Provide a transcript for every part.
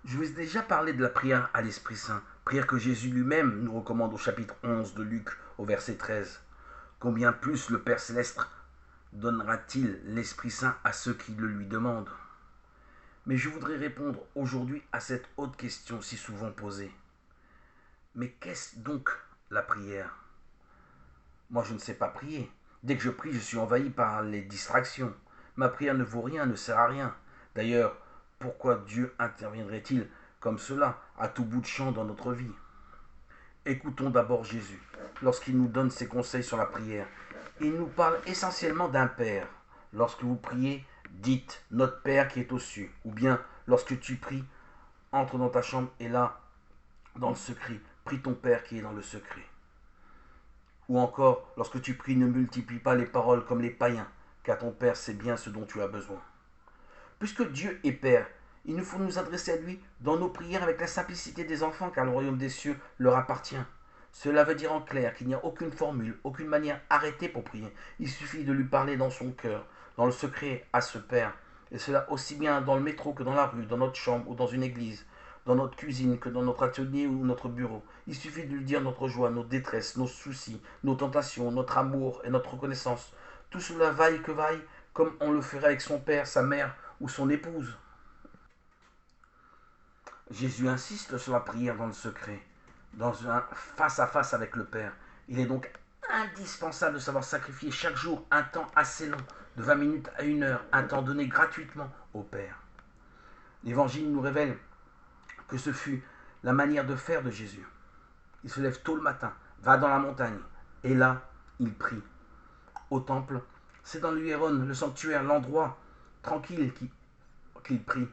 Je vous ai déjà parlé de la prière à l'Esprit Saint, prière que Jésus lui-même nous recommande au chapitre 11 de Luc, au verset 13. Combien plus le Père Céleste donnera-t-il l'Esprit Saint à ceux qui le lui demandent? Mais je voudrais répondre aujourd'hui à cette haute question si souvent posée. Mais qu'est-ce donc la prière? Moi, je ne sais pas prier. Dès que je prie, je suis envahi par les distractions. Ma prière ne vaut rien, ne sert à rien. D'ailleurs, pourquoi Dieu interviendrait-il comme cela à tout bout de champ dans notre vie? Écoutons d'abord Jésus lorsqu'il nous donne ses conseils sur la prière. Il nous parle essentiellement d'un Père. Lorsque vous priez, dites notre Père qui est aux cieux. Ou bien, lorsque tu pries, entre dans ta chambre et là, dans le secret, prie ton Père qui est dans le secret. Ou encore, lorsque tu pries, ne multiplie pas les paroles comme les païens, car ton Père sait bien ce dont tu as besoin. Puisque Dieu est Père, il nous faut nous adresser à lui dans nos prières avec la simplicité des enfants, car le royaume des cieux leur appartient. Cela veut dire en clair qu'il n'y a aucune formule, aucune manière arrêtée pour prier. Il suffit de lui parler dans son cœur, dans le secret à ce Père. Et cela aussi bien dans le métro que dans la rue, dans notre chambre ou dans une église, dans notre cuisine que dans notre atelier ou notre bureau. Il suffit de lui dire notre joie, nos détresses, nos soucis, nos tentations, notre amour et notre reconnaissance. Tout cela vaille que vaille, comme on le ferait avec son père, sa mère ou son épouse. Jésus insiste sur la prière dans le secret, dans un face-à-face avec le Père. Il est donc indispensable de savoir sacrifier chaque jour un temps assez long, de 20 minutes à 1 heure, un temps donné gratuitement au Père. L'Évangile nous révèle que ce fut la manière de faire de Jésus. Il se lève tôt le matin, va dans la montagne, et là, il prie. Au temple, c'est dans l'Uéron, le sanctuaire, l'endroit tranquille qu'il prie.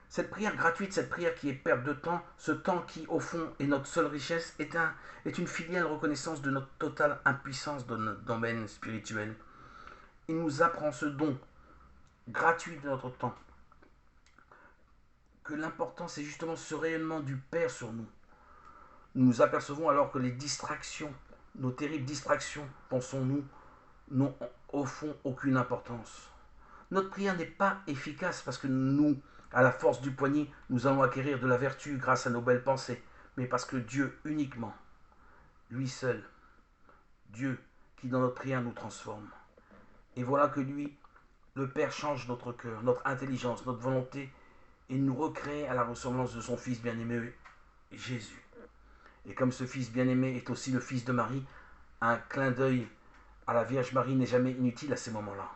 Cette prière gratuite, cette prière qui est perte de temps, ce temps qui, au fond, est notre seule richesse, est une filiale reconnaissance de notre totale impuissance dans notre domaine spirituel. Il nous apprend ce don gratuit de notre temps, que l'important c'est justement ce rayonnement du Père sur nous. Nous nous apercevons alors que les distractions, nos terribles distractions, pensons-nous, n'ont au fond aucune importance. Notre prière n'est pas efficace parce que nous, à la force du poignet, nous allons acquérir de la vertu grâce à nos belles pensées, mais parce que Dieu uniquement, lui seul, Dieu qui dans notre prière nous transforme. Et voilà que lui, le Père, change notre cœur, notre intelligence, notre volonté, et nous recrée à la ressemblance de son Fils bien-aimé, Jésus. Et comme ce Fils bien-aimé est aussi le Fils de Marie, un clin d'œil à la Vierge Marie n'est jamais inutile à ces moments-là.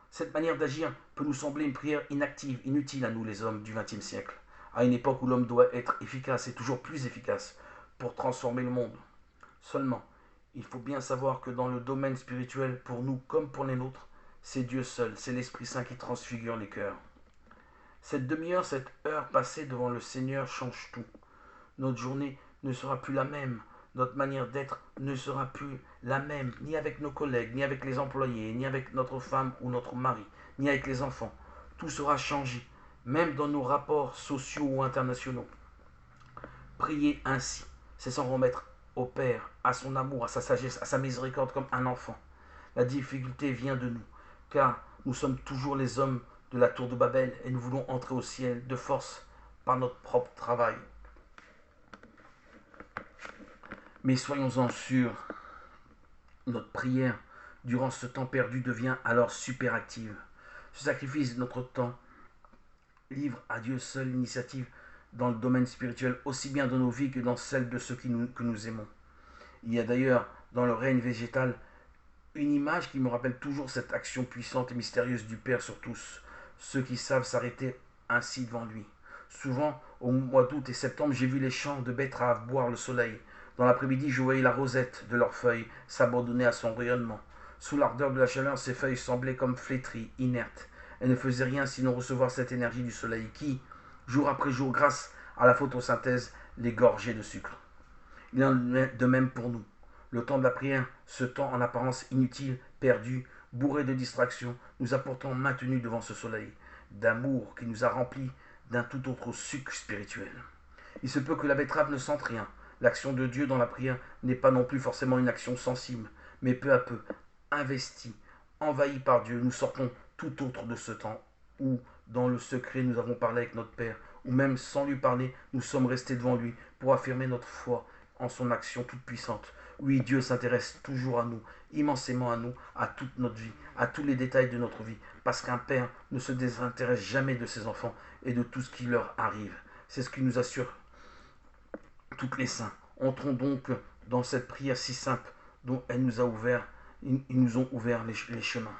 Cette manière d'agir peut nous sembler une prière inactive, inutile à nous les hommes du XXe siècle, à une époque où l'homme doit être efficace et toujours plus efficace pour transformer le monde. Seulement, il faut bien savoir que dans le domaine spirituel, pour nous comme pour les nôtres, c'est Dieu seul, c'est l'Esprit Saint qui transfigure les cœurs. Cette demi-heure, cette heure passée devant le Seigneur change tout. Notre journée ne sera plus la même. Notre manière d'être ne sera plus la même, ni avec nos collègues, ni avec les employés, ni avec notre femme ou notre mari, ni avec les enfants. Tout sera changé, même dans nos rapports sociaux ou internationaux. Prier ainsi, c'est s'en remettre au Père, à son amour, à sa sagesse, à sa miséricorde comme un enfant. La difficulté vient de nous, car nous sommes toujours les hommes de la tour de Babel et nous voulons entrer au ciel de force par notre propre travail. Mais soyons-en sûrs, notre prière durant ce temps perdu devient alors super active. Ce sacrifice de notre temps livre à Dieu seul l'initiative dans le domaine spirituel, aussi bien dans nos vies que dans celle de ceux que nous aimons. Il y a d'ailleurs dans le règne végétal une image qui me rappelle toujours cette action puissante et mystérieuse du Père sur tous, ceux qui savent s'arrêter ainsi devant lui. Souvent, au mois d'août et septembre, j'ai vu les champs de betteraves boire le soleil. Dans l'après-midi, je voyais la rosette de leurs feuilles s'abandonner à son rayonnement. Sous l'ardeur de la chaleur, ces feuilles semblaient comme flétries, inertes. Elles ne faisaient rien sinon recevoir cette énergie du soleil qui, jour après jour, grâce à la photosynthèse, les gorgeait de sucre. Il en est de même pour nous. Le temps de la prière, ce temps en apparence inutile, perdu, bourré de distractions, nous a pourtant maintenus devant ce soleil d'amour qui nous a remplis d'un tout autre sucre spirituel. Il se peut que la betterave ne sente rien. L'action de Dieu dans la prière n'est pas non plus forcément une action sensible, mais peu à peu, investie, envahie par Dieu, nous sortons tout autre de ce temps où dans le secret nous avons parlé avec notre Père, ou même sans lui parler, nous sommes restés devant lui pour affirmer notre foi en son action toute puissante. Oui, Dieu s'intéresse toujours à nous, immensément à nous, à toute notre vie, à tous les détails de notre vie, parce qu'un père ne se désintéresse jamais de ses enfants et de tout ce qui leur arrive. C'est ce qui nous assure toutes les saints. Entrons donc dans cette prière si simple dont elle nous a ouvert, ils nous ont ouvert les chemins.